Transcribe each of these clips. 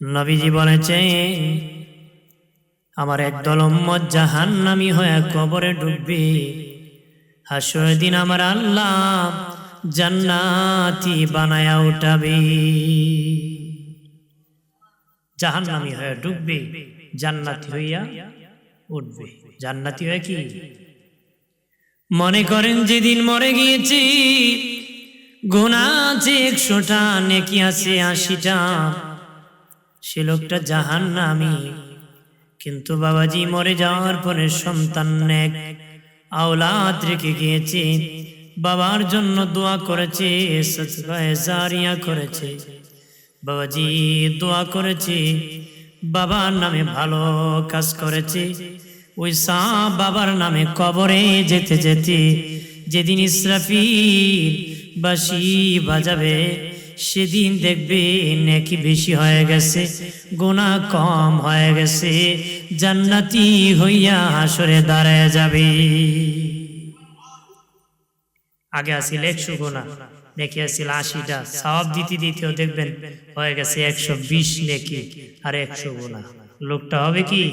নবীজি বলেছেন, আমার একদল উম্মত জাহান্নামী হয়ে কবরে ডুববে, হাসরের দিন আমার আল্লাহ জান্নাতি বানায়া উঠাবে। জাহান্নামী হয়ে ডুববে, জান্নাতি হইয়া উঠবে। জান্নাতি হয়ে কি মনে করেন, যেদিন মরে গিয়েছি গুনাহ আছে 100টা, নেকি আছে 80টা, সে লোকটা জাহান্নামী। কিন্তু বাবাজি মরে যাওয়ার পরে সন্তান নেক আওলাদ রেখে গিয়েছে, বাবার জন্য দোয়া করেছে, সদকায়ে জারিয়া করেছে, বাবাজি দোয়া করেছে, বাবার নামে ভালো কাজ করেছে। ওই সাপ বাবার নামে কবরে যেতে যেতে যেদিন ইসরাফিল বাঁশি বাজাবে, সেদিন দেখবে নেকি বেশি হয়ে গেছে, গুনাহ কম হয়ে গেছে, জান্নাতি হইয়া হাসরে দাঁড়ায় যাবে। আগে আসিল 100 গুনাহ, নেকি আসিল 80টা, সওয়াব দিতে দিতেও দেখবেন হয়ে গেছে 120 নেকি আর 100 গুনাহ। লোকটা হবে কি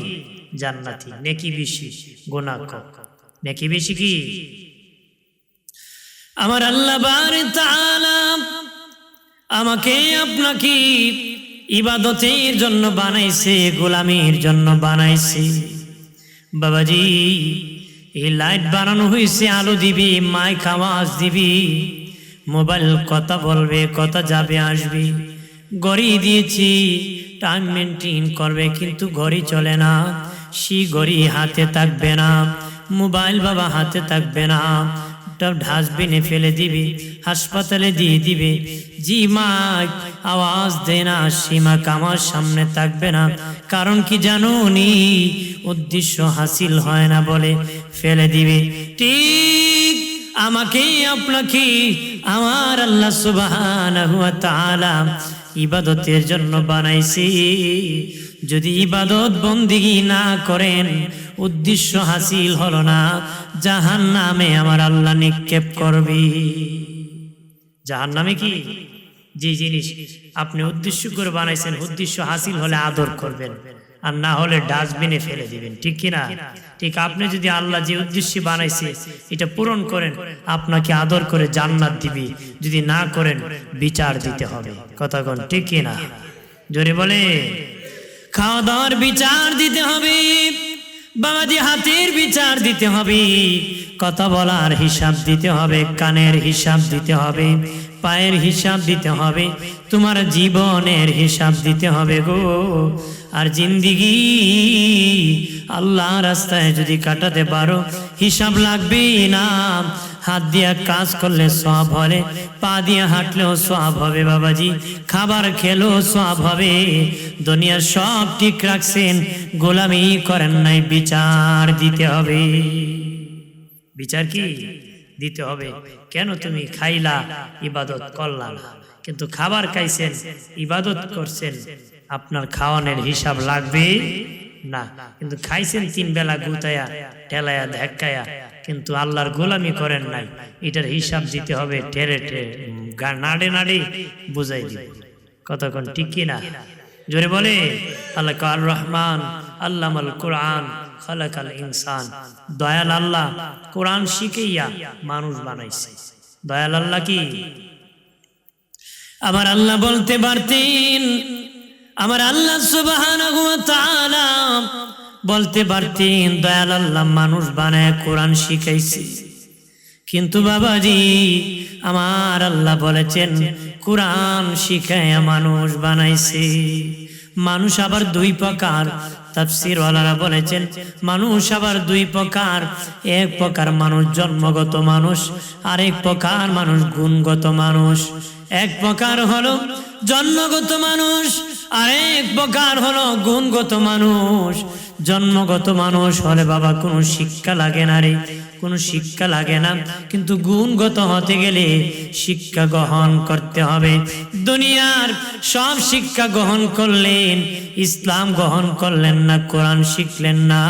জান্নাতি, নেকি বেশি গুনাহ কম। নেকি বেশি কি আমার আল্লাহ বারে তাআলা আমাকে আপনাকে ইবাদতের জন্য বানাইছে, গোলামির জন্য বানাইছে। বাবাজি এই লাইট বানানো হয়েছে আলো দিবি, মাইক আওয়াজ দিবি, মোবাইল কথা বলবে, কথা যাবে আসবে। ঘড়ি দিয়েছি টাইম মেনটেন করবে, কিন্তু ঘড়ি চলে না, সেই ঘড়ি হাতে থাকবে না, মোবাইল বাবা হাতে থাকবে না, ডাস্টবিনে ফেলে দিবি, হাসপাতালে দিয়ে দিবে। জি মাইক আওয়াজ দেয় না, সীমা আমার সামনে থাকবে না। কারণ কি জানো নি, উদ্দেশ্য হাসিল হয় না বলে ফেলে দিবে। ঠিক আমাকে আপনাকে আমার আল্লাহ সুবহানাহু ওয়া তাআলা ইবাদতের জন্য বানাইছে। যদি ইবাদত বন্দিগি না করেন, উদ্দেশ্য হাসিল হলো না, জাহান্নামে আমার আল্লাহ নিক্ষেপ করবে। জাহান্নামে কি যে জিনিস আপনি উদ্দেশ্য করে বানাইছেন, উদ্দেশ্য হাসিল হলে আদর করবেন, আর না হলে ডাস্টবিনে ফেলে দিবেন। ঠিক কিনা? ঠিক আপনি যদি আল্লাহ যে উদ্দেশ্যে বানাইছে এটা পূরণ করেন, আপনাকে আদর করে জান্নাত দিবে, যদি না করেন বিচার দিতে হবে। কথা কোন ঠিক কিনা? জোরে বলে। খাওয়া দাওয়ার বিচার দিতে হবে, বাবাজি হাতের বিচার দিতে হবে, কথা বলার হিসাব দিতে হবে, কানের হিসাব দিতে হবে, পায়ের হিসাব দিতে হবে, তোমার জীবনের হিসাব দিতে হবে গো। আর জিন্দিগি আল্লাহ রাস্তায় যদি কাটাতে পারো, হিসাব লাগবে না। হাত দিয়া কাজ করলে সওয়াব হবে, পা দিয়া হাঁটলেও সওয়াব হবে, বাবাজি খাবার খেলেও সওয়াব হবে। দুনিয়ার সব ঠিক রাখছেন, গোলামি করেন নাই, বিচার দিতে হবে। বিচার কি দিতে হবে? কেন তুমি খাইলা ইবাদত করলা না, কিন্তু খাবার খাইছেন ইবাদত করছেন, আপনার খাওয়ানোর হিসাব লাগবে না। কিন্তু খাইছেন 3 বেলা গুতায়া ঠেলায়া ধাক্কায়া, কিন্তু আল্লাহর গোলামি করেন নাই, এটার হিসাব দিতে হবে। টেরে নাড়ে নাড়ে বুঝাই দিবে। কথা কোন ঠিক কিনা? জোরে বলে। আল্লাহ আর রহমান আল্লামাল কোরআন খালাকাল ইনসান। দয়াল আল্লাহ কোরআন শিখাইয়া মানুষ বানাইছে। দয়াল আল্লাহ কি? আমার আল্লাহ বলতে পারতেন, আমার আল্লাহ সুবহানাহু ওয়া তাআলা বলতে পারতেন দয়াল আল্লাহ মানুষ বানায় কোরআন শিখাইছে, কিন্তু বাবাজি আমার আল্লাহ বলেছেন কোরআন শিখায়া মানুষ বানাইছে। মানুষ আবার 2 প্রকার, তাফসীর ওয়ালারা বলেছেন মানুষ আবার 2 প্রকার। এক প্রকার মানুষ জন্মগত মানুষ, আর এক প্রকার মানুষ গুণগত মানুষ। এক প্রকার হলো জন্মগত মানুষ, আর এক প্রকার হলো গুণগত মানুষ। জন্মগত মানুষ হলে বাবা কোনো শিক্ষা লাগে না রে, কোনো শিক্ষা লাগে না, কিন্তু গুণগত হতে গেলে শিক্ষা গ্রহণ করতে হবে। দুনিয়ার সব শিক্ষা গ্রহণ করলেন, ইসলাম গ্রহণ করলেন না, কোরআন শিখলেন না,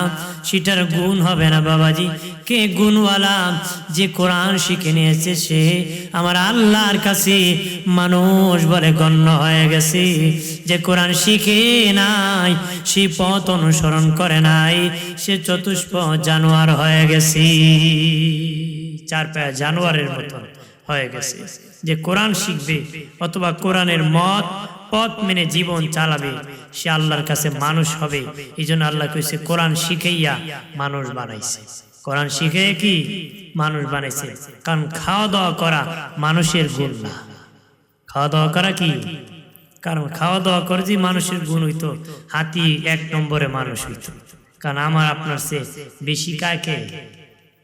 সেটার গুণ হবে না বাবাজি। কে গুণওয়ালা? যে কোরআন শিখে নিয়েছে সে আমার আল্লাহর কাছে মানুষ বলে গণ্য হয়ে গেছে। যে কোরআন শিখে নাই, সে পথ অনুসরণ করে নাই, সে চতুষ্পদ জানোয়ার হয়ে গেছে, চার পায়ে জানোয়ারের মতো হয়ে গেছে। যে কোরআন শিখবে অথবা কোরআনের পথ মেনে জীবন চালাবে, সে আল্লাহর কাছে মানুষ হবে। এই জন্য আল্লাহ কইছে কোরআন শিখাইয়া মানুষ বানাইছে। কোরআন শিখে কি মানুষ বানাইছে? কারণ খাওয়া দাওয়া করা মানুষের গুণ না। খাওয়া দাওয়া করা কি? কারণ খাওয়া দাওয়া করে যে মানুষের গুণ হইতো, হাতি 1 নম্বরে মানুষ হইতো। কারণ আমার আপনার সে বেশি কাকে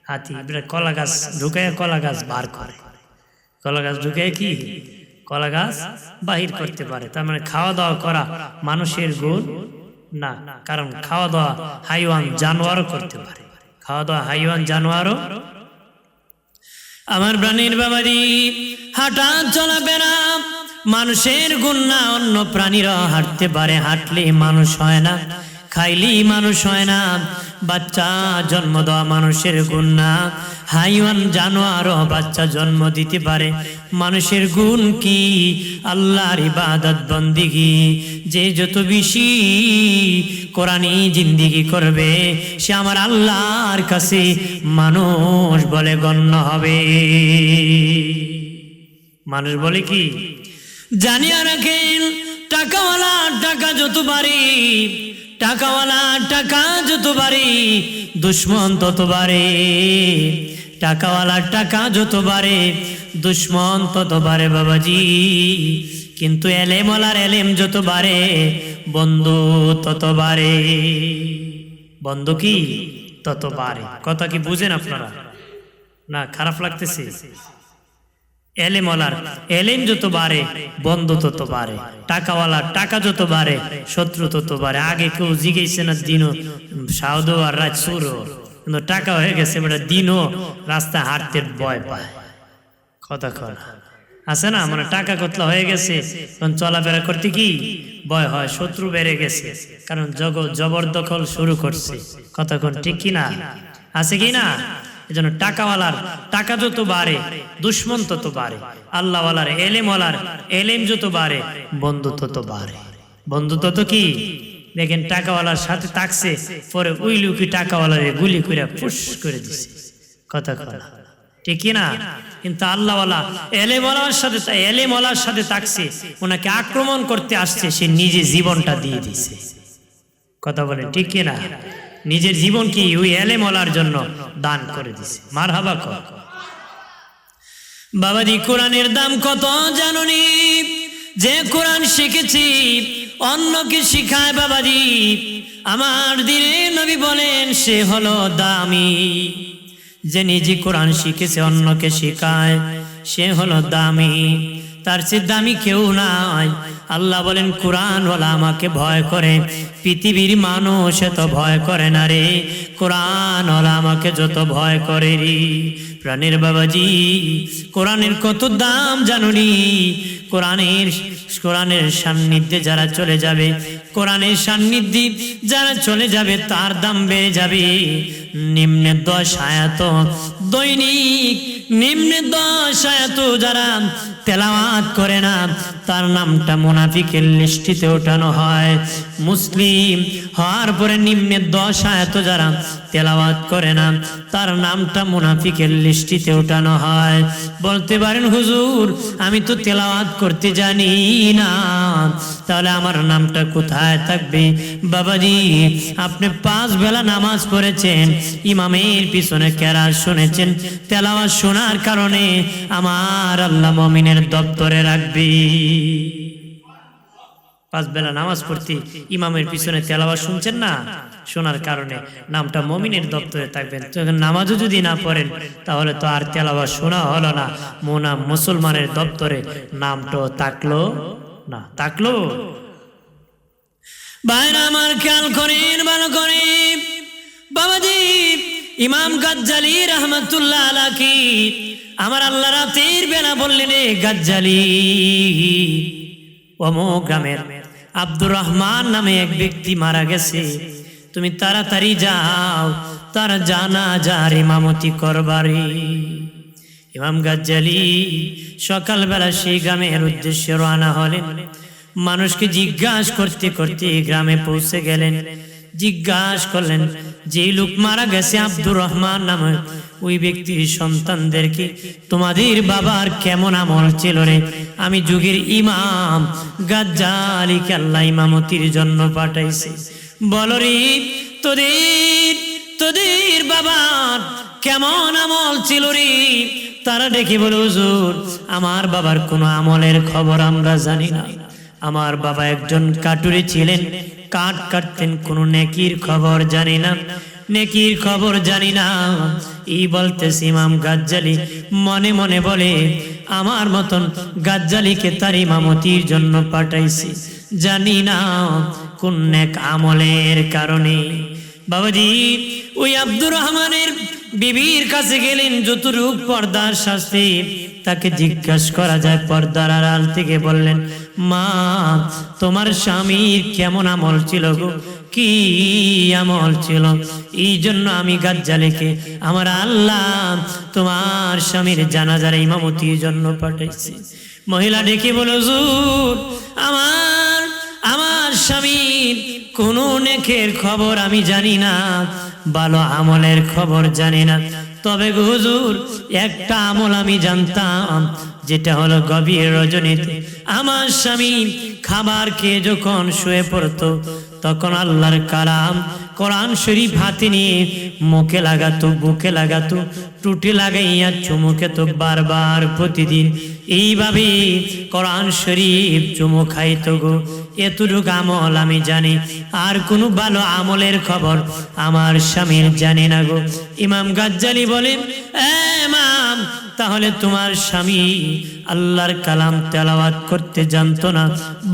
হাতি কলা গাছ ঢুকায় কলা গাছ বার করে, কলা গাছ ঢুকায় কি কলা গাছ বাহির করতে পারে। তার মানে খাওয়া দাওয়া করা মানুষের গুণ না। কারণ খাওয়া দাওয়া হাইওয়ান জানোয়ারও করতে পারে, খাওয়া দাওয়া হাইওয়ান জানোয়ারও। আমার প্রাণীর বাবাজি, হাঁটা চলাফেরা মানুষের গুণ না, অন্য প্রাণীরা হাঁটতে পারে, হাঁটলে মানুষ হয় না, খাইলেই মানুষ হয় না। বাচ্চা জন্ম দেওয়া মানুষের গুণ না, হাইওয়ান জানোয়ারও বাচ্চা জন্ম দিতে পারে। মানুষের গুণ কি? আল্লাহর ইবাদত বন্দিগি। যে যত বেশি কোরআনী জিন্দিগি করবে, সে আমার আল্লাহর কাছে মানুষ বলে গণ্য হবে। মানুষ বলে কি? জানিয়া রাখেন, টাকাওয়ালা টাকা যত বাড়ে, টাকাওয়ালা টাকা যত বাড়ে, দুশ্মন তত বাড়ে। টাকাওয়ালা টাকা যত বাড়ে, দুশ্মন তত বাড়ে বাবাজি। কিন্তু এলেমওয়ালার এলেম যত বাড়ে, বন্ধু তত বাড়ে। বন্ধু কি তত বাড়ে। কথা কি বুঝেন আপনারা? না খারাপ লাগতেছে? এলেমওয়ালার এলেম যত বাড়ে, বন্ধু তত বাড়ে। টাকাওয়ালার টাকা যত বাড়ে, শত্রু তত বাড়ে। আগে কেউ জিজ্ঞেসে না দিনও সাউদো আর রাত সুরো, কিন্তু টাকা হয়ে গেছে বেটা দিনও রাস্তা হাঁটতে ভয় পায়। কথা আছে না? মানে টাকা কতলা হয়ে গেছে, তখন চলাফেরা করতে কি ভয় হয়, শত্রু বেড়ে গেছে, কারণ জবরদখল শুরু করছে। কথা ঠিক কিনা? আছে কি না? এজন্য টাকাওয়ালার টাকা যত বাড়ে, দুশ্মন তত বাড়ে। আল্লাহওয়ালার এলেমওয়ালার এলেম যত বাড়ে, বন্ধু তত বাড়ে। বন্ধু তত কি? দেখেন টাকাওয়ালার সাথে থাকছে, পরে ওই লোকই টাকাওয়ালারে গুলি করে ফুস করে দিছে। কথা ঠিক কিনা? কিন্তু আল্লাহওয়ালা এলেমওয়ালার সাথে থাকছে, ওনাকে আক্রমণ করতে আসছে, সে নিজে জীবনটা দিয়ে দিছে। কথা বলেন ঠিক কিনা? নিজের জীবন কি ওই এলেমওয়ালার জন্য দান করে দিছে। মারহাবা কর বাবাজি। কোরআনের দাম কত জানুনি? যে কোরআন শিখেছি অন্যকে শিখায় বাবাজি, আমার দিনের নবী বলেন সে হলো দামি। যে নিজে কোরআন শিখেছে অন্যকে শিখায়, সে হলো দামি। তার চেয়ে দামি কেউ নাই। আল্লাহ বলেন কোরআনওয়ালা আমাকে ভয় করে, পৃথিবীর মানুষ এত ভয় করে না রে, কোরআনওয়ালা আমাকে যত ভয় করে রে। প্রাণের বাবাজি, কোরআনের কত দাম জানুনি? কোরআনের সান্নিধ্যে যারা চলে যাবে, কোরআনের সান্নিধ্যে যারা চলে যাবে, তার দাম বেড়ে যাবে। নিম্নে 10 আয়াত দৈনিক, নিম্নে 10 আয়াত যারা তেলাওয়াত করে না, তার নামটা মুনাফিকের লিস্টিতে ওঠানো হয়। মুসলিম হওয়ার পরে নিম্নে 10 আয়াত যারা তেলাওয়াত করে না, তার নামটা মুনাফিকের লিস্টিতে ওঠানো হয়। বলতে পারেন হুজুর আমি তো তেলাওয়াত করতে জানি না, তাহলে আমার নামটা কোথায় থাকবে? বাবাজি, আপনি 5 বেলা নামাজ পড়েছেন, ইমামের পিছনে কেরাত শুনেছেন, তেলাওয়াত শোনার কারণে আমার আল্লাহ মুমিনের দপ্তরে রাখবে। 5 বেলা নামাজ পড়তে ইমামের পিছনে তেলাওয়াত শুনছেন না, শোনার কারণে নামটা মুমিনের দপ্তরে থাকবেন। যখন নামাজও যদি না পড়েন, তাহলে তো আর তেলাওয়াত শোনা হলো না, মুসলমানের দপ্তরে নামটাও থাকলো না। থাকলো? ভাইরা আমার খেয়াল করেন ভালো করে বাবাজি। ইমাম গাজ্জালি রহমাতুল্লাহ আলাইহি আমার আল্লাহ রাতের বেলা বললেন, গাজ্জালি অমুক গ্রামের আব্দুর রহমান নামে এক ব্যক্তি মারা গেছে, তুমি তাড়াতাড়ি যাও তার জানাজার ইমামতি করবারে। ইমাম গাজ্জালী সকালবেলা সেই গ্রামের উদ্দেশ্যে রওনা হলেন। মানুষকে জিজ্ঞাসা করতে করতে গ্রামে পৌঁছে গেলেন। জিজ্ঞাসা করলেন, যে লোক মারা গেছে আব্দুর রহমান নামে, ওই ব্যক্তির সন্তানদেরকে তোমাদের বাবার কেমন আমল ছিল রে? আমি যুগের ইমাম গাজ্জালীকে আল্লাহ ইমামতির জন্য পাঠাইছে। বল রে, তোদের বাবার কেমন আমল ছিল রে? তারা ডেকে বলে, হুজুর আমার বাবার কোনো আমলের খবর আমরা জানি না। আমার বাবা একজন কাটুরে ছিলেন, কাঠ কাটতেন, কোনো নেকির খবর জানি না, নেকির খবর জানি না। এই বলতেছে ইমাম গাজ্জালী মনে মনে বলে, আমার মতন গাজ্জালীকে তার ইমামতির জন্য পাঠাইছি, জানি না কোন নেক আমলের কারণে। বাবাজি ওই আব্দুর রহমানের বিবির কাছে গেলেন, যতটুক পর্দার শাস্তি তাকে জিজ্ঞাসা করা যায় পর্দার আড়াল থেকে। বললেন, মা তোমার স্বামীর কেমন আমল ছিল গো? কি আমল ছিল? এই জন্য আমি গাজ্জালীকে আমার আল্লাহ তোমার স্বামীর জানাজার ইমামতির জন্য পাঠাইছি। মহিলা ডেকে বলে, হুজুর আমার স্বামীর কোনো নেকের খবর আমি জানি না, ভালো আমলের খবর জানি না। তবে হুজুর একটা আমল আমি জানতাম, যেটা হলো গভীর রজনীতে আমার স্বামী খাবার খেয়ে যখন শুয়ে পড়তো, তখন আল্লাহর কালাম কোরআন শরীফ হাতে নিয়ে মুখে লাগাতো, বুকে লাগাতো, টুটি লাগাইয়া চুমু খেত বারবার প্রতিদিন। এইভাবে কোরআন শরীফ চুমু খাইতো গো। এতটুকু আমল আমি জানি, আর কোনো ভালো আমলের খবর আমার স্বামীর জানি না গো। ইমাম গাজ্জালী বলেন, ইমাম তাহলে তোমার স্বামী আল্লাহর কালাম তেলাওয়াত করতে জানতো না,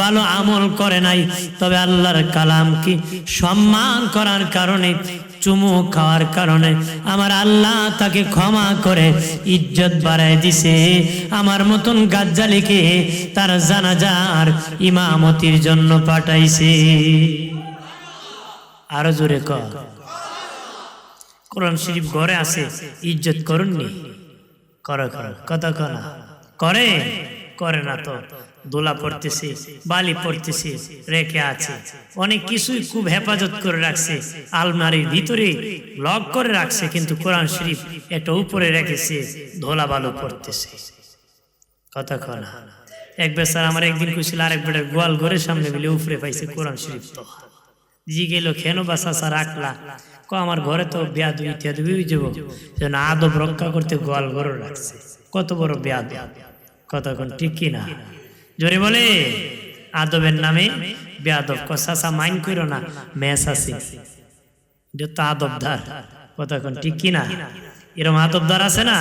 ভালো আমল করে নাই, তবে আল্লাহর কালামকে সম্মান করার কারণে, চুমু খাওয়ার কারণে আমার আল্লাহ তাকে ক্ষমা করে ইজ্জত বাড়ায় দিছে। আমার মতন গাজ্জালীকে তার জানাজার ইমামতির জন্য পাঠাইছে। আরো জোরে কর। কোরআন শরীফ ঘরে আছে, ইজ্জত করুননি? করে কথা কনা করে না তো। দোলা পড়তেছে, বালি পড়তেছে, রেখে আছে, অনেক কিছুই খুব হেফাজত করে রাখছে, আলমারির ভিতরে লক করে রাখছে, কিন্তু কোরআন শরীফ একটা উপরে রেখেছে, ধোলা বালু পড়তেছে। কথা কনা। এক বেচার আমার একদিন কইছিল, আরেক বেটার গোয়াল ঘরের সামনে বলে উপরে পাইছে কোরআন শরীফ। তো জি গেল, কেন বাসা রাখলা? আমার ঘরে তো বেয়াদু ইত্যাদি যাব, যেন আদব রক্ষা করতে গোয়াল ঘর রাখছে। কত বড় বেয়াদ! কথা কোন ঠিক কিনা? জোরে বলে, আদবের নামে বেয়াদব। চাচা মাইন করো না, মেস আছে, এটা তো আদবদার। কথা কোন ঠিক কিনা? এরকম আদবদার আছে না?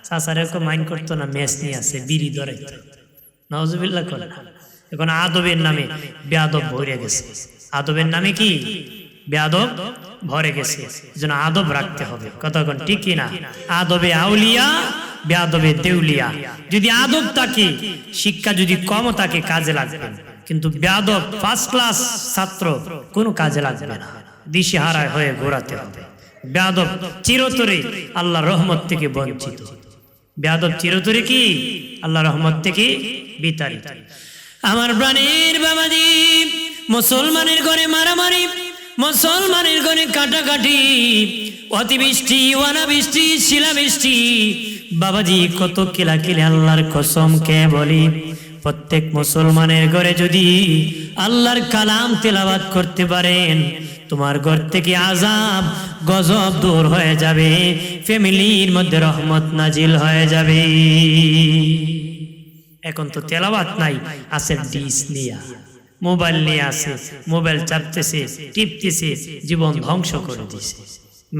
চাচার এরকম মাইন করতো না, মেস নিয়ে আছে, বিড়ি ধরাইতো। নাউজুবিল্লাহ করে। এখন আদবের নামে বেয়াদব ভরে গেছে। আদবের নামে কি বেয়াদব ভরে গেছে, যেন আদব রাখতে হবে। কতক্ষণ ঠিক কিনা? আদবে আউলিয়া, বেয়াদবে দেউলিয়া। যদি আদব থাকে, শিক্ষা যদি কম থাকে, কাজে লাগবে, কিন্তু বেয়াদব ফার্স্ট ক্লাস ছাত্র কোনো কাজে লাগবে না, দিশেহারা হয়ে ঘোরাতে হবে। বেয়াদব চিরতরে আল্লাহর রহমত থেকে বঞ্চিত। বেয়াদব চিরতরে কি আল্লাহর রহমত থেকে বিতাড়িত। আমার প্রাণের বাবাজি, মুসলমানের ঘরে মারামারি, মুসলমানের ঘরে কাটাকাটি, অতিবৃষ্টি, অনাবৃষ্টি, শিলাবৃষ্টি। বাবাজি কত কিলাকিলি, আল্লাহর কসম কে বলি, প্রত্যেক মুসলমানের ঘরে যদি আল্লাহর কালাম তেলাওয়াত করতে পারেন, তোমার ঘর থেকে আযাব গজব দূর হয়ে যাবে, ফ্যামিলির মধ্যে রহমত নাজিল হয়ে যাবে। এখন তো তেলাওয়াত নাই, আছে ডিস নিয়া, মোবাইল নিয়ে আছে, মোবাইল চাপতেছে, টিপতেছে, জীবন ধ্বংস করে দিছে।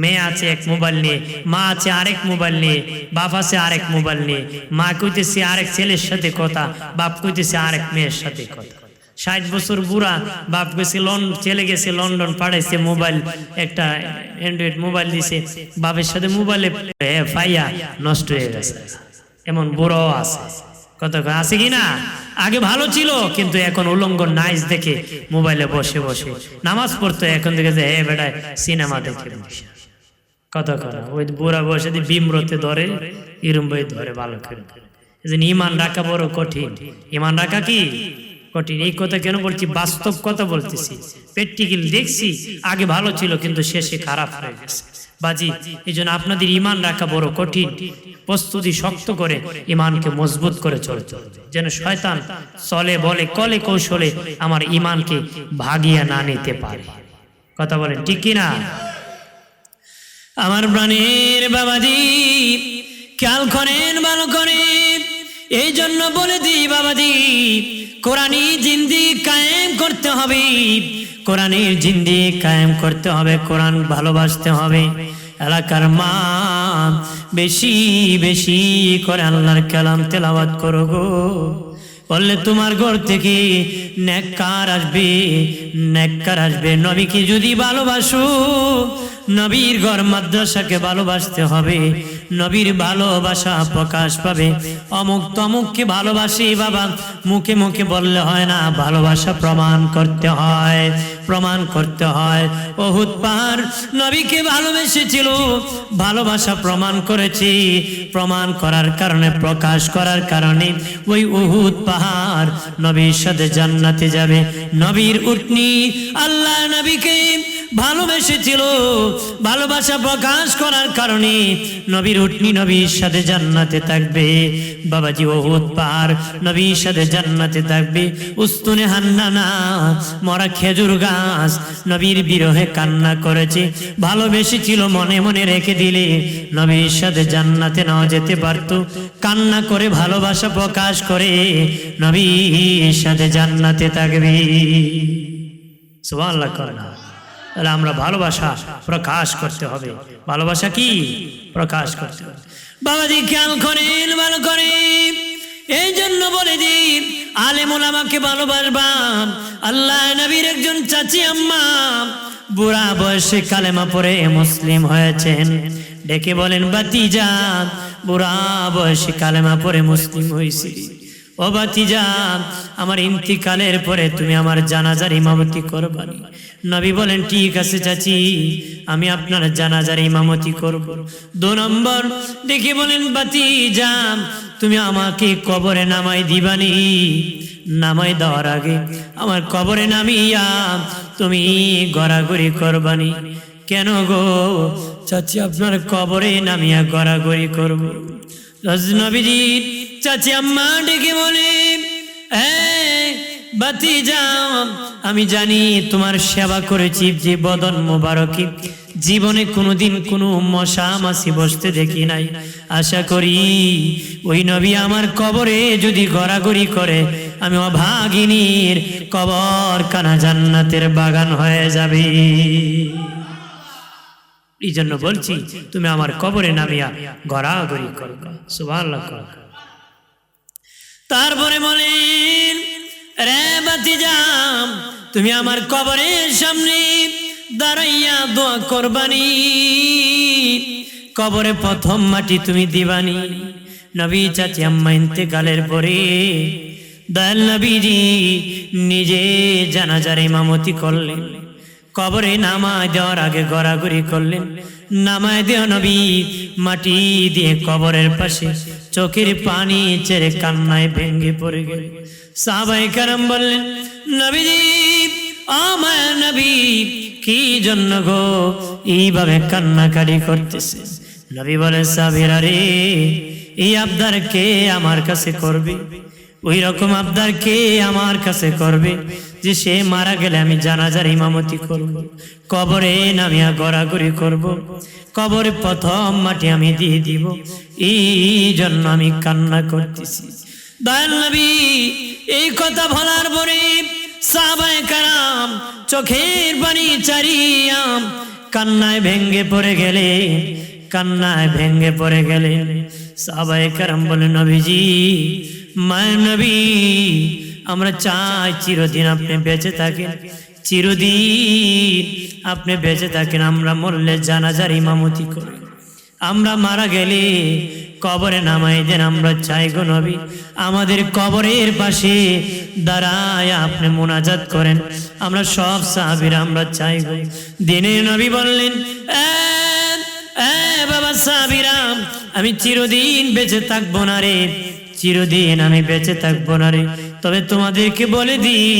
মেয়ে আছে এক মোবাইল নিয়ে, মা আছে আরেক মোবাইল নিয়ে, বাপ আছে আরেক মোবাইল নিয়ে, মা কইতেছে আরেক ছেলের সাথে কথা, বাপ কইতেছে আরেক মেয়ের সাথে কথা। 60 বছর বুড়া বাপ গেছে ছেলে গেছে লন্ডন, পাঠাইছে মোবাইল, একটা অ্যান্ড্রয়েড মোবাইল দিছে, বাপের সাথে মোবাইলে ফাইয়া নষ্ট হয়ে গেছে। এমন বুড়াও আছে। কত আছে কি না? আগে ভালো ছিল, কিন্তু এখন উলঙ্গ নাইস দেখে মোবাইলে বসে বসে নামাজ পড়তো, এখন থেকে যে হে বেটায় সিনেমা দেখে বসে কত কথা। ওই বুড়া বসে দিয়ে বিমরতে ধরে, ইরম বই ধরে ভালো করে। ইমান রাখা বড় কঠিন। ইমান রাখা কি কঠিন। এই কথা কেন বলছি? বাস্তব কথা বলতেছি, প্র্যাকটিক্যাল দেখছি। আগে ভালো ছিল, কিন্তু শেষে খারাপ হয়ে গেছে বাজি। এই জন্য আপনাদের ইমান রাখা বড় কঠিন। প্রস্তুতি শক্ত করে ইমানকে মজবুত করে চলতে হবে, যেন শয়তান চলে বলে কলে কৌশলে আমার ইমানকে ভাগিয়ে না নিতে পারে। কথা বলেন ঠিক কিনা? আমার প্রাণের বাবাজি খেয়াল করেন ভালো করে। এই জন্য বলে দিই বাবাজি, কোরআনী জিন্দি কায়েম করতে হবে, কোরআনের জিন্দি কায়েম করতে হবে, কোরআন ভালোবাসতে হবে। এলাকার মা বেশি বেশি করে আল্লাহর কালাম তেলাওয়াত করো গো, বললে তোমার ঘর থেকে নেককার আসবে, নেককার আসবে। নবীকে যদি ভালোবাসো, নবীর ঘর মাদ্রাসাকে ভালোবাসতে হবে, নবীর ভালোবাসা প্রকাশ পাবে। অমুক তমুককে ভালোবাসি বাবা মুখে মুখে বললে হয় না, ভালোবাসা প্রমাণ করতে হয়, প্রমাণ করতে হয়। উহুদ পাহাড় নবীকে ভালোবেসেছিল, ভালোবাসা প্রমাণ করেছি, প্রমাণ করার কারণে, প্রকাশ করার কারণে ওই উহুদ পাহাড় নবীর সাথে জান্নাতে যাবে। নবীর উটনি আল্লাহ নবীকে ভালোবেসেছিল, ভালোবাসা প্রকাশ করার কারণে নবীর উটনি নবীর সাথে জান্নাতে থাকবে। বাবাজি উহুদ পাহাড় নবীর সাথে জান্নাতে থাকবে। উস্তুনে হান্নানা মরা খেজুর গাছ নবীর বিরহে কান্না করেছে, ভালোবেসেছিল, মনে মনে রেখে দিলে নবীর সাথে জান্নাতে নাও যেতে পারত। কান্না করে ভালোবাসা প্রকাশ করে নবীর সাথে জান্নাতে থাকবে। সুবহানাল্লাহ করেন। তাহলে আমরা ভালোবাসা প্রকাশ করতে হবে। ভালোবাসা কি প্রকাশ করতে হবে। বাবাজি খেয়াল করেন ভালো করে। এই জন্য বলে দিই আলেম ওলামাকে ভালোবাসবা। আল্লাহ নবীর একজন চাচি আম্মা বুড়া বয়সে কালেমা পড়ে মুসলিম হয়েছেন, ডেকে বলেন বাতিজা, বুড়া বয়সে কালেমা পড়ে মুসলিম হয়েছি, ও বাতিজা আমার ইন্তিকালের পরে তুমি আমার জানাজার ইমামতি করবা। নবী বলেন ঠিক আছে চাচি, আমি আপনার জানাজার ইমামতি করব। 2 নম্বর দেখে বলেন বাতিজা তুমি আমাকে কবরে নামাই দিবানি, নামাই দেওয়ার আগে আমার কবরে নামিয়া তুমি গড়াগড়ি করবানি। কেন গো চাচি আপনার কবরে নামিয়া গড়াগড়ি করব? নবীজি চাচি আম্মা ডেকে বলে বাতিজা আমি জানি তোমার সেবা করেছি যে বদন মোবারকে, জীবনে কোনোদিন কোনো মশা মাছি বসতে দেখি নাই। আশা করি ওই নবী আমার কবরে যদি গড়াগড়ি করে আমি অভাগিনীর কবর কানা জান্নাতের বাগান হয়ে যাবে। এই জন্য বলছি তুমি আমার কবরে নামিয়া গড়াগড়ি করবে। সুবহানাল্লাহ। তারপরে বলেন রে বাতিজা তুমি আমার কবরের সামনে দাঁড়াইয়া দোয়া করবানি, কবরে প্রথম মাটি তুমি দিবানি। নবী চাচি আম্মা ইন্তেকালের পরে দয়াল নবীজি নিজে জানাজার ইমামতি করলেন, কবরে নামায় দেওয়ার আগে গড়াগড়ি করলেন। নামায় দেওয়া নবী মাটি দিয়ে কবরের পাশে চোখের পানি ছেড়ে কান্নায় ভেঙে পড়ে গেল। সাহাবায়ে কেরাম বললেন নবীজি আমার নবী কি জন্য গো এইভাবে কান্নাকারি করতেছে? নবী বলেন সাহাবীরা রে এই আবদার কে আমার কাছে করবে? ওই রকম আবদার কে আমার কাছে করবে যে সে মারা গেলে আমি জানাজার ইমামতি করব, কবরে নামিয়া গড়াগড়ি করব, কবরে প্রথম মাটি আমি দিয়ে দিব। এই জন্য আমি কান্না করতেছি। দয়াল নবী এই কথা বলার পরে সাহাবায়ে কেরাম চোখের পানি চারিয়া কান্নায় ভেঙ্গে পড়ে গেলে, কান্নায় ভেঙ্গে পড়ে গেলে। সাহাবায়ে কেরাম বলে নবীজি মায়ের নবী আমরা চাই চিরদিন আপনি বেঁচে থাকেন, চিরদিন আপনি বেঁচে থাকেন, আমরা মরলে জানাজার ইমামতি করি, আমরা মারা গেলে কবরে নামাই দেন, আমরা চাই গো নবী আমাদের কবরের পাশে দাঁড়ায় আপনি মুনাজাত করেন। আমরা সব সাহাবীরা আমরা চাই গো। দিনের নবী বললেন, বাবা সাহাবীরা, আমি চিরদিন বেঁচে থাকবো না রে, চিরদিন আমি বেঁচে থাকবো না রে, তবে তোমাদেরকে বলে দিই,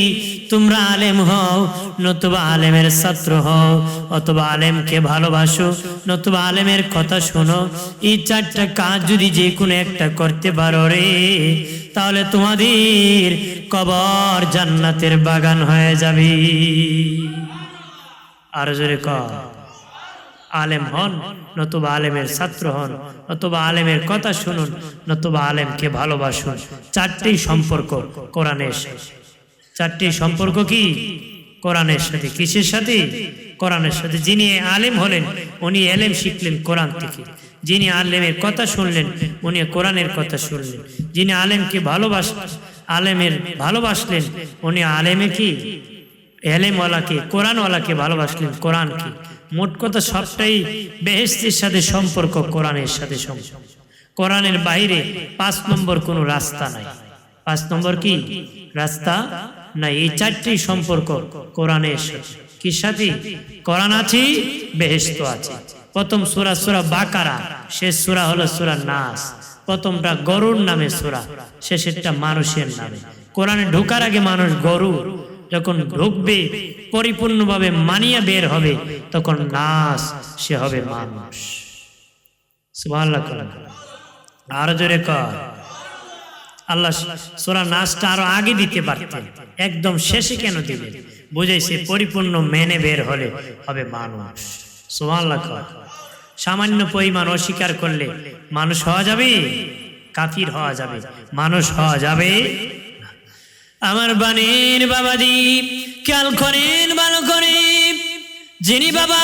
তোমরা আলেম হও নতুবা আলেমের ছাত্র হও, অথবা আলেমকে ভালোবাসো নতুবা আলেমের কথা শোনো। এই চারটা কাজ যদি যে কোনো একটা করতে পারো রে, তাহলে তোমাদের কবর জান্নাতের বাগান হয়ে যাবে। আর জোরে কর, আলেম হন নতুবা আলেমের ছাত্র হন, নতুবা আলেমের কথা শুনুন, নতুবা আলেমকে ভালোবাসুন। চারটেই সম্পর্ক কোরআনের সাথে। চারটি সম্পর্ক কি? কোরআনের সাথে। কিসের সাথে? কোরআনের সাথে। যিনি আলেম হলেন উনি এলেম শিখলেন কোরআন থেকে, যিনি আলেমের কথা শুনলেন উনি কোরআনের কথা শুনলেন, যিনি আলেমকে আলেমের ভালোবাসলেন উনি আলেমে কি এলেমওয়ালাকে কোরআনওয়ালাকে ভালোবাসলেন কোরআনকে। মোট কথা সবটাই বেহেশতের সাথে সম্পর্ক, কোরআনের সাথে সম্পর্ক। কোরআনের বাইরে 5 নম্বর কোনো রাস্তা নাই। 5 নম্বর কি রাস্তা নাই। এই চারটি সম্পর্ক কোরআনের সাথে। কি সাথে? কোরআন আছে, বেহেশত আছে। প্রথম সূরা সূরা বাকারা, শেষ সূরা হলো সূরা নাস। প্রথমটা গরুর নামে সূরা, শেষেরটা মানুষের নামে। কোরআনে ঢোকার আগে মানুষ গরু, যখন ঢুকবে পরিপূর্ণভাবে মানিয়া বের হবে তখন নাস, সে হবে মানুষ। সুবহানাল্লাহ। আর জোরে কর। আল্লাহ সূরা নাসটা আরো আগে দিতে পারতেন, একদম শেষে কেন দিলেন? বুঝাইছে পরিপূর্ণ মেনে বের হলে হবে মানুষ। সুবহানাল্লাহ। সামান্য পরিমাণ অস্বীকার করলে মানুষ হওয়া যাবে? কাফির হওয়া যাবে, মানুষ হওয়া যাবে। আমার বাণীর বাবাজি খেয়াল করেন ভালো করে, যিনি বাবা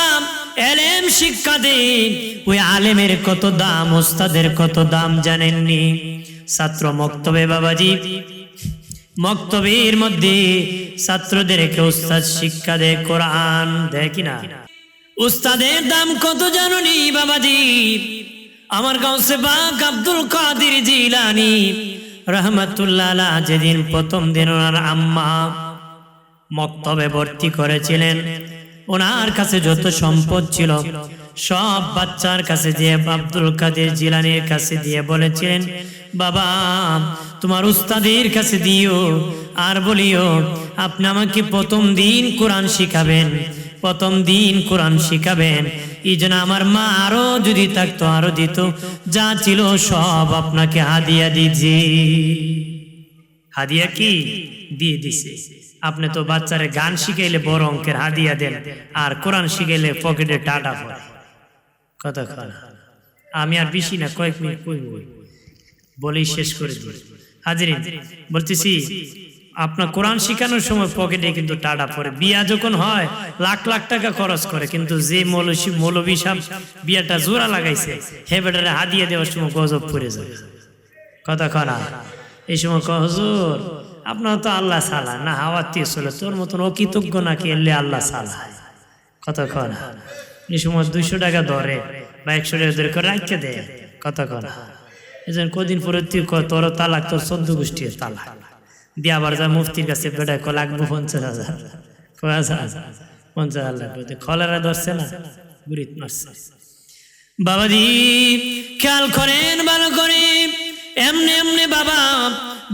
এলেম শিক্ষা দেন ওই আলেমের কত দাম, ওস্তাদের কত দাম জানেননি? ছাত্র মক্তবে বাবাজি, মক্তবের মধ্যে ছাত্রদেরকে উস্তাদ শিক্ষা দেয়, কোরআন দেয় কিনা? উস্তাদের দাম কত জানুনি বাবাজি? আমার গাউসে পাক আব্দুল কাদের জিলানী রাহমাতুল্লাহ আলাইহি যেদিন প্রথম দিন ওনার আম্মা মক্তবে ভর্তি করেছিলেন, ওনার কাছে যত সম্পদ ছিল সব বাচ্চার কাছে দিয়ে আব্দুল কাদের জিলানীর কাছে দিয়ে বলেছিলেন, বাবা তোমার উস্তাদের কাছে দিও আর বলিও আপনি আমাকে প্রথম দিন কোরআন শিখাবেন, প্রথম দিন কোরআন শিখাবেন। এই জন্য আমার মা আরো যদি থাকতো আরো দিত, যা ছিল সব আপনাকে হাদিয়া দিয়েছি। হাদিয়া কি দিয়ে দিছে? আপনি তো বাচ্চারে গান শিখাইলে বড় অঙ্কের হাদিয়া দেন, আর কোরআন শিখাইলে পকেটে টাটা পড়ে। কথা খান, আমি আর বেশি না, কয়েক মিনিট কইব বলেই শেষ করে দিই। হাজিরিন বলতেছি, আপনার কোরআন শিখানোর সময় পকেটে কিন্তু টাটা পড়ে। বিয়া যখন হয় লাখ লাখ টাকা খরচ করে, কিন্তু যে মৌলবী সাহেব বিয়াটা জোড়া লাগাইছে হে বেটারে হাদিয়া দেওয়ার সময় গজব পড়ে যায়। কথা খানা এই সময় কয়, হুজুর আপনার তো আল্লাহ সালা না, হাওয়া ছিল তোর মতন অকৃতজ্ঞ নাকি এলে আল্লাহ সালা। কথা খানা এই সময় 200 টাকা ধরে বা 100 টাকা ধরে করে রাখতে দেয়। কথা খানা এই জন্য কদিন পরে তুই তোর তালাক, তোর 14 গোষ্ঠীর তালাক দিয়ে আবার যা মুফতির কাছে বেটায় লাগবো 50,000। 50,000 লাগবে। খলেরা ধরছে না, গুরিত মারছে। বাবাজি খেয়াল করেন ভালো করে, এমনি এমনি বাবা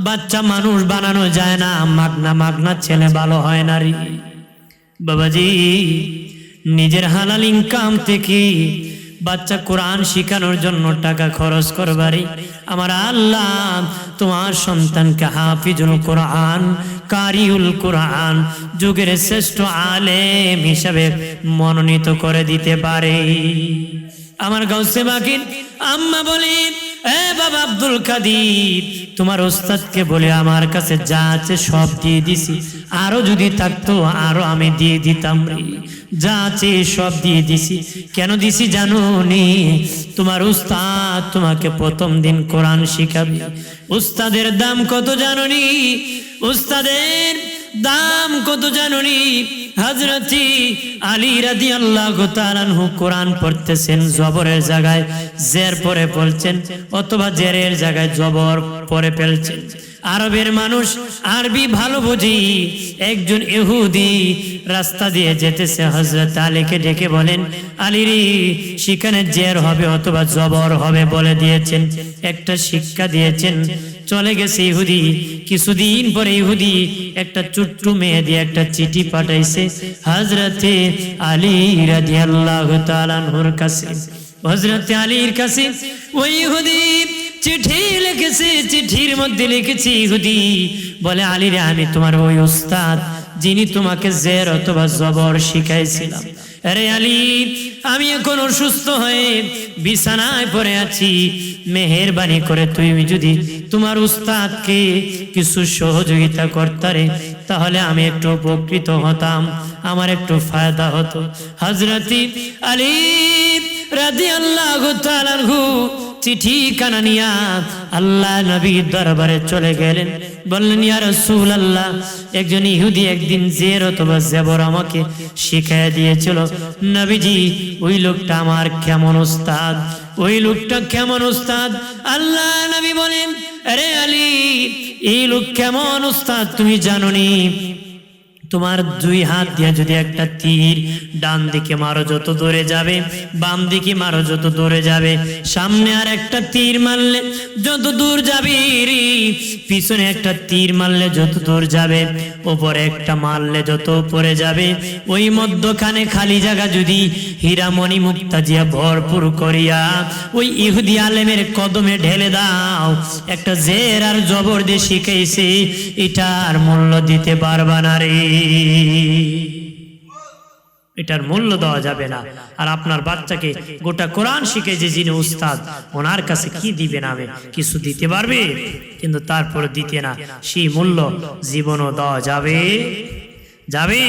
বাচ্চা মানুষ বানানো যায় না, মাগনা মাগনা ছেলে ভালো হয় না রে বাবাজি। নিজের হালাল ইনকাম থেকে বাচ্চা কোরআন শিখানোর জন্য টাকা খরচ করবারি, আমার আল্লাহ তোমার সন্তানকে হাফিজুল কোরআন, কারিউল কোরআন, যুগের শ্রেষ্ঠ আলেম হিসাবে মনোনীত করে দিতে পারে। আমার গাউসে বাকির আম্মা বলি, এ বাবা আব্দুল কাদের, তোমার ওস্তাদকে বলে আমার কাছে যা আছে সব দিয়ে দিছি, আরো যদি থাকতো আরো আমি দিয়ে দিতাম রে। যা আছে সব দিয়ে দিছি। কেন দিছি জানো নি? তোমার উস্তাদ তোমাকে প্রথম দিন কোরআন শিখাবে। উস্তাদের দাম কত জানো নি? উস্তাদের দাম কত জানো নি? হযরতি আলী রাদিয়াল্লাহু তাআলা আনহু কোরআন পড়তেছেন, জবরের জায়গায় জের পরে বলছেন অথবা জেরের জায়গায় জবর পরে ফেলছেন। আরবের মানুষ আরবি ভালো বুঝি। একজন ইহুদি রাস্তা দিয়ে যেতেছে, হযরত আলীকে ডেকে বলেন, আলী রে, সেখানে জের হবে অথবা জবর হবে বলে দিয়েছেন, একটা শিক্ষা দিয়েছেন। চলে গেছে ইহুদি। কিছুদিন পরে ইহুদি একটা ছোট্ট মেয়ে দিয়ে একটা চিঠি পাঠাইছে হযরতে আলী রাদিয়াল্লাহু তাআলা আনহুর কাছে। হযরতে আলীর কাছে ওই ইহুদি চিঠি লিখেছে। চিঠির মধ্যে লিখেছে, ইহুদি বলে, আলী রে, আমি তোমার ওই উস্তাদ যিনি তোমাকে জের অথবা জবর শিখাইছিলাম। আরে আলী, আমি এখন অসুস্থ হয়ে বিছানায় পড়ে আছি, মেহেরবানি করে তুমি যদি তোমার উস্তাদকে কিছু সহযোগিতা করতারে তাহলে আমি একটু উপকৃত হতাম, আমার একটু ফায়দা হতো। হযরতি আলী রাদিয়াল্লাহু তাআলা আনহু চিঠি কানা নিয়া আল্লাহ নবীর দরবারে চলে গেলেন। বললেন, ইয়া রাসূলুল্লাহ, একজন ইহুদি একদিন জের অথবা জবর আমাকে শিখিয়ে দিয়েছিল। নবীজি, ওই লোকটা আমার কেমন উস্তাদ, ওই লোকটা কেমন উস্তাদ? আল্লাহ নবী বলেন, আরে আলী, এই লোক কেমন উস্তাদ তুমি জানোনি? তোমার দুই হাত দিয়ে যদি একটা তীর ডান দিকে মারো যত দূরে যাবে, বাম দিকে মারো যত দূরে যাবে, সামনে আর একটা তীর মারলে যত দূর যাবে, পিছনে একটা তীর মারলে যত দূর যাবে, উপরে একটা মারলে যত উপরে যাবে, ওই মধ্যখানে খালি জায়গা যদি হীরামণি মুক্তা দিয়া ভরপুর করিয়া ওই ইহুদি আলেমের কদমে ঢেলে দাও, একটা জের আর জবর দিয়ে শিখাইছে, এটার মূল্য দিতে পারবা না রে, এটার মূল্য দেওয়া যাবে না। আর আপনার বাচ্চাকে গোটা কোরআন শিখে যে যিনি উস্তাদ, ওনার কাছে কি দিবেন? আমি কিছু দিতে পারবে, কিন্তু তারপরে দিতে না, সেই মূল্য জীবনও দেওয়া যাবে যাবে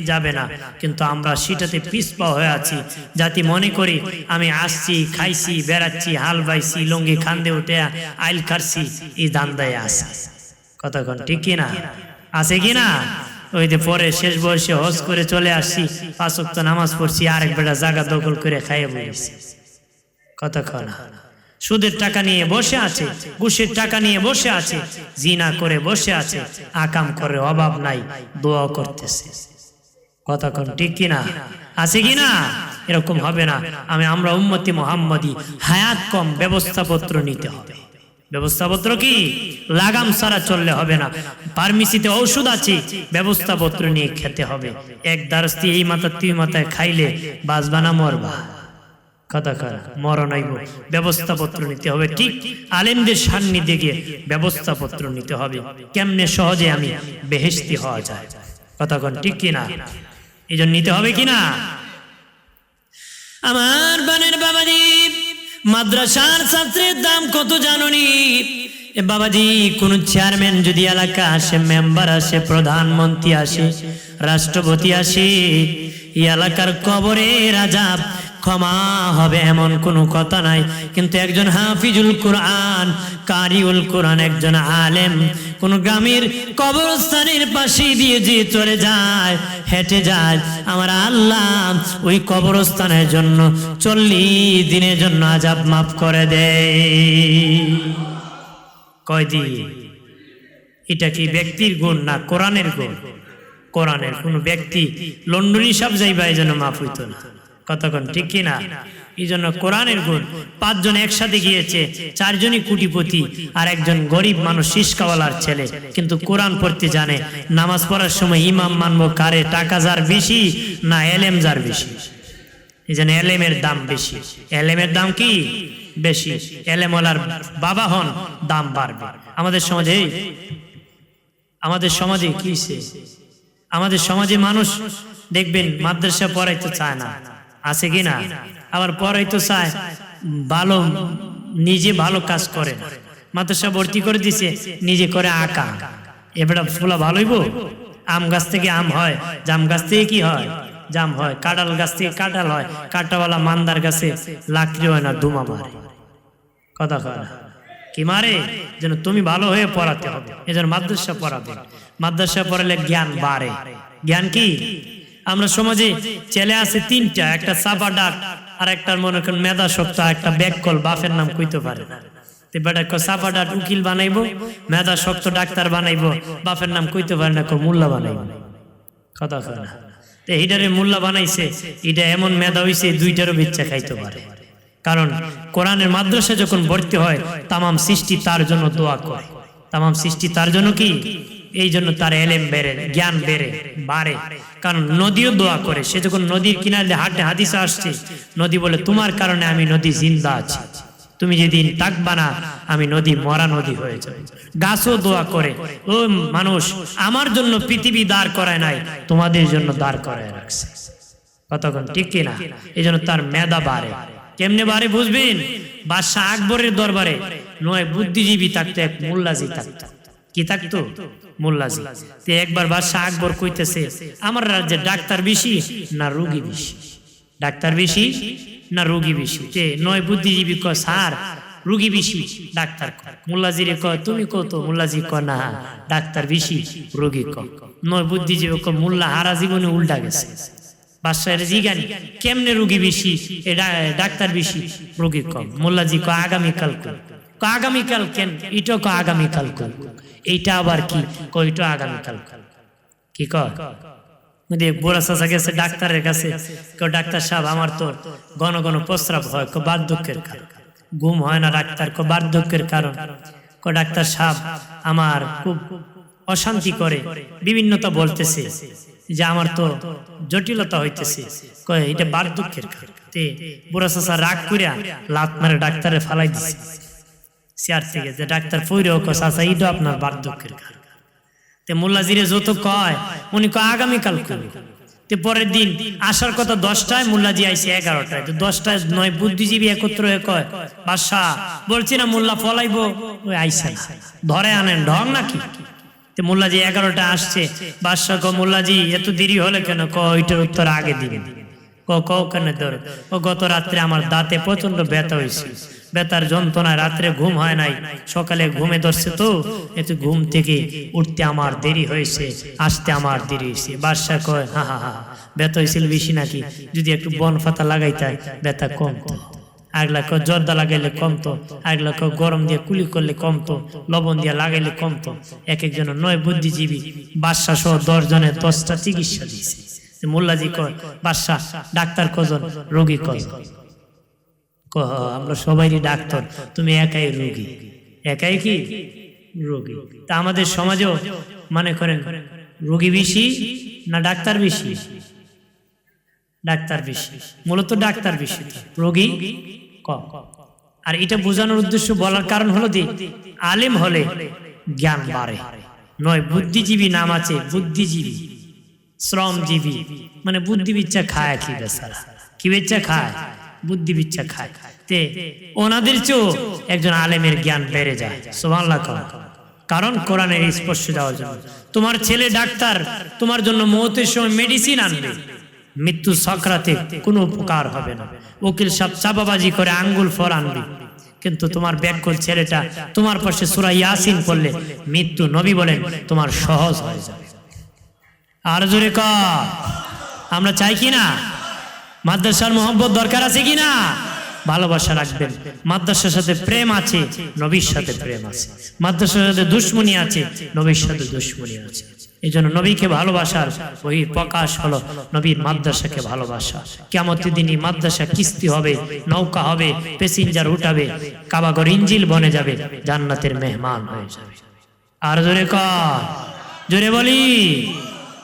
যাবে না। কিন্তু আমরা সেটাতে পিছপা হয়ে আছি, যাতে মনে করি আমি আসছি, খাইছি, বেড়াচ্ছি, হাল বাইছি, লঙ্গি খান্দে উঠে আইল কাটছি, এই দান্দায় আছে। কতক্ষণ ঠিক কিনা? আছে কিনা? ওই যে পরে শেষ বয়সে হজ করে চলে আসছি, 5 ওয়াক্ত নামাজ পড়ছি, আরেক বেটা জায়গা দখল করে খাইয়ে বলেছি। কতক্ষণ? সুদের টাকা নিয়ে বসে আছে, ঘুষের টাকা নিয়ে বসে আছে, জিনা করে বসে আছে, আকাম করে অভাব নাই, দোয়া করতেছে। কতক্ষণ ঠিক কিনা? আছে কিনা? এরকম হবে না। আমরা উম্মতি মুহাম্মাদি, হায়াত কম, ব্যবস্থাপত্র নিতে হবে। ব্যবস্থাপত্র কি? লাগাম ছাড়া চললে হবে না। ফার্মেসিতে ঔষধ আছে, ব্যবস্থাপত্র নিয়ে খেতে হবে। এক দারস্তি এই মাথা তুই মাথায় খাইলে বাঁচবা না মরবা? কথা কর, মরণ হইব। ব্যবস্থাপত্র নিতে হবে। ঠিক আলেমদের সান্নিধ্যে গিয়ে ব্যবস্থাপত্র নিতে হবে, কেমনে সহজে আমি বেহেশতি হওয়া যায়। কথা কন ঠিক কিনা? এই জন্য নিতে হবে কিনা? আমার বানের বাবাজি, মাদ্রাসার ছাত্রের দাম কত জানুনি? বাবাজি, কোন চেয়ারম্যান যদি এলাকা আসে, মেম্বার আসে, প্রধানমন্ত্রী আসে, রাষ্ট্রপতি আসে, এই এলাকার কবরে আযাব ক্ষমা হবে এমন কোনো কথা নাই। কিন্তু একজন হাফিজুল কোরআন, কারিউল কোরআন, একজন আলেম কোন গ্রামের কবরস্থানের পাশে দিয়ে যে চলে যায়, হেঁটে যায়, আমার আল্লাহ ওই কবরস্থানের জন্য 40 দিনের জন্য আযাব মাফ করে দেয়। কয়দিন? এটা কি ব্যক্তির গুণ না কোরআনের গুণ? কোরআনের কোন ব্যক্তি লন্ডন হিসাব যাইবা এই জন্য মাফ হইতো না। কতক্ষণ ঠিক কিনা? এই জন্য কোরআনের গুণ। 5 জন একসাথে গিয়েছে, 4 জনই কোটিপতি আর একজন গরিব মানুষ, শিশকাওয়ালার ছেলে, কিন্তু কোরআন পড়তে জানে। নামাজ পড়ার সময় ইমাম মানবো কারে? টাকা যার বেশি না এলেম যার বেশি? এই জন্য এলেমের দাম বেশি। এলেমের দাম কি? বেশি। এলেমওয়ালার বাবা হন, দাম বাড়বে। আমাদের সমাজে কি হইছে? আমাদের সমাজে মানুষ দেখবেন মাদ্রাসা পড়াইতে চায় না, আছে কিনা? আবার পড়াইতে চায়, ভালো নিজে ভালো কাজ করে না। মাদ্রাসা ভর্তি করে দিছে, নিজে করে আঁকা। এবারে ফুলা ভালো হইব? আম গাছ থেকে আম হয়, জাম গাছ থেকে কি হয়? জাম হয়। কাঁঠাল গাছ থেকে কাঁঠাল হয়। কাঁটাওয়ালা মান্দার গাছে লাকড়ি হয় না, ধুমা মারে। কথা কয় কি মারে? যেন তুমি ভালো হয়ে পড়াতে হবে, এজন্য মাদ্রাসা পড়াবে। মাদ্রাসা পড়ালে জ্ঞান বাড়ে। জ্ঞান কি? আমরা সমাজে ছেলে আছে তিনটা, একটা চাপা ডাক, আর একটা মনে করেন মেধা শক্ত, একটা ব্যাককল, বাপের নাম কইতে পারে না। বেটা চাপা ডাক উকিল বানাইবো, মেধা শক্ত ডাক্তার বানাইবো, বাপের নাম কইতে পারে না, মোল্লা বানাইবো। কথা কয় না। এইটারে মোল্লা বানাইছে, এটা এমন মেধা হইছে দুইটারও বিচ্ছা খাইতে পারে। কারণ কোরআনের মাদ্রাসা যখন ভর্তি হয়, তামাম সৃষ্টি তার জন্য দোয়া করে। তামাম সৃষ্টি তার জন্য কি? এই জন্য তার এলেম বেড়ে, জ্ঞান বাড়ে। কারণ নদীও দোয়া করে। সে যখন নদীর কিনারে হাঁটে, হাদিসে আসছে, নদী বলে তোমার কারণে আমি নদী জিন্দা আছি, তুমি যেদিন থাকবা না আমি নদী মরা নদী হয়ে যাবে। গাছও দোয়া করে, ও মানুষ আমার জন্য পৃথিবী দাঁড় করায় নাই, তোমাদের জন্য দাঁড় করায় রাখছে। কতক্ষণ ঠিক কিনা? এই জন্য তার মেধা বাড়ে। কেমনে বাড়ে বুঝবেন? বাদশাহ আকবরের দরবারে নয় বুদ্ধিজীবী থাকতো, এক মোল্লাজি থাকতো। কি থাকতো? মোল্লাজি। তে একবার বাদশাহ আকবর কইতেছে, আমার রাজ্যে ডাক্তার বেশি না রোগী বেশি? ডাক্তার বেশি না রোগী বেশি? তে নয় বুদ্ধিজীবী কয় স্যার রোগী বেশি, ডাক্তার কয়। মোল্লাজিরে কয় তুমি কত? মোল্লাজি কয় না, ডাক্তার বেশি রোগী কম। নয় বুদ্ধিজীবী কয় মোল্লা হারা জীবনে উল্টা গেছে। বাদশাহের জিজ্ঞানি কেমনে রোগী বেশি, ডাক্তার বেশি রোগী কম? মোল্লাজি কয় আগামীকাল কর। আগামীকাল কেন? এটা কয় আগামীকাল কর। এইটা আবার কি? কয় এটা আগামীকাল। কি কয়? বুড়া চাচা গেছে ডাক্তারের কাছে, ডাক্তার সাহেব আমার তো ঘন ঘন প্রস্রাব হয়, বার্ধক্যের কারণ। ঘুম হয় না ডাক্তার, বার্ধক্যের কারণ। ডাক্তার সাহেব আমার খুব অশান্তি করে, বিভিন্নতা বলতেছে যে আমার তো জটিলতা হইতেছে, কয় এটা বার্ধক্যের কারণ। তে বুড়া চাচা রাগ করিয়া লাত মারে ডাক্তারে ফালাই দিছে চেয়ার থেকে, যে ডাক্তার ফইরেও কয় চাচা এটা আপনার বার্ধক্যের কারণ। তে মোল্লাজিরে যত কয় উনি কয় আগামীকাল করবে। তে পরের দিন আসার কথা 10টায়, মোল্লাজি আইসে 11টায়। তো 10টায় নয় বুদ্ধিজীবী একত্র হয়ে কয় বাদশাহ বলছি না মোল্লা ফলাইবো, ওই আইসা ধরে আনেন ঢং নাকি? তে মোল্লাজি 11টায় আসছে। বাদশাহ কয় মোল্লাজি এত দেরি হলে কেন? ওইটার উত্তর আগে দিবেন। কেন ধর? গত রাত্রে আমার দাঁতে প্রচন্ড ব্যথা হয়েছে, ব্যথার যন্ত্রণায় রাত্রে ঘুম হয় নাই, সকালে ঘুমে ধরছে, তো এতে ঘুম থেকে উঠতে আমার দেরি হয়েছে, আসতে আমার দেরি হয়েছে। বাদশাহ কয় হা হা হা, ব্যথা হয়েছিল বেশি নাকি? যদি একটু বন ফাতা লাগাইতে ব্যথা কমতো। আগলা কয় জর্দা লাগাইলে কমতো, আগলা কয় গরম দিয়ে কুলি করলে কমতো, লবণ দিয়ে লাগাইলে কমতো। এক একজনের 9 বুদ্ধিজীবী বাদশাহ সহ 10 জনের 10টা চিকিৎসা দিয়েছে। মোল্লাজি কয় বাদশাহ ডাক্তার কজন, রোগী কজন? আমরা সবাই ডাক্তার, তুমি একাই রোগী। একাই কি রোগী? তা আমাদের সমাজেও মনে করেন রোগী বেশি না ডাক্তার বেশি? ডাক্তার বেশি, মূলত ডাক্তার বেশি, রোগী কম। আর এটা বোঝানোর উদ্দেশ্য, বলার কারণ হলো যে আলেম হলে জ্ঞান বাড়ে। নয় বুদ্ধিজীবী নাম আছে, বুদ্ধিজীবী শ্রমজীবী, মানে বুদ্ধি বিচ্ছা খায়। কি বেচারা কি বেচ্চা খায়? বুদ্ধি বিচ্ছা খায়। তে ওনাদের চেয়েও একজন আলেমের জ্ঞান বেড়ে যায়। সুবহানাল্লাহ। কারণ কোরআনের স্পর্শ দেওয়ার জন্য। তোমার ছেলে ডাক্তার, তোমার জন্য মৌতের সময় মেডিসিন আনবে, মৃত্যু সাকরাতে কোনো উপকার হবে না। উকিল সাহেব চাপাবাজি করে আঙ্গুল ফল আনবে, কিন্তু তোমার ব্যাককল ছেলেটা তোমার পাশে সূরা ইয়াসিন পড়লে মৃত্যু নবী বলেন তোমার সহজ হয়ে যাবে। আর জোরে কর, আমরা চাই কি না? মাদ্রাসার মোহাম্মত দরকার আছে কি না? ভালোবাসা রাখবেন। মাদ্রাসার সাথে প্রেম আছে, নবীর সাথে প্রেম আছে। মাদ্রাসার সাথে দুশ্মনী আছে, নবীর সাথে দুশ্মনী আছে। এই জন্য নবীকে ভালোবাসার ওই প্রকাশ হলো নবীর মাদ্রাসাকে ভালোবাসা। কিয়ামতের দিন মাদ্রাসা কিস্তি হবে, নৌকা হবে, প্যাসেঞ্জার উঠাবে, কাবাগর ইঞ্জিল বনে যাবে, জান্নাতের মেহমান হয়ে যাবে। আর জোরে কর, জোরে বলি।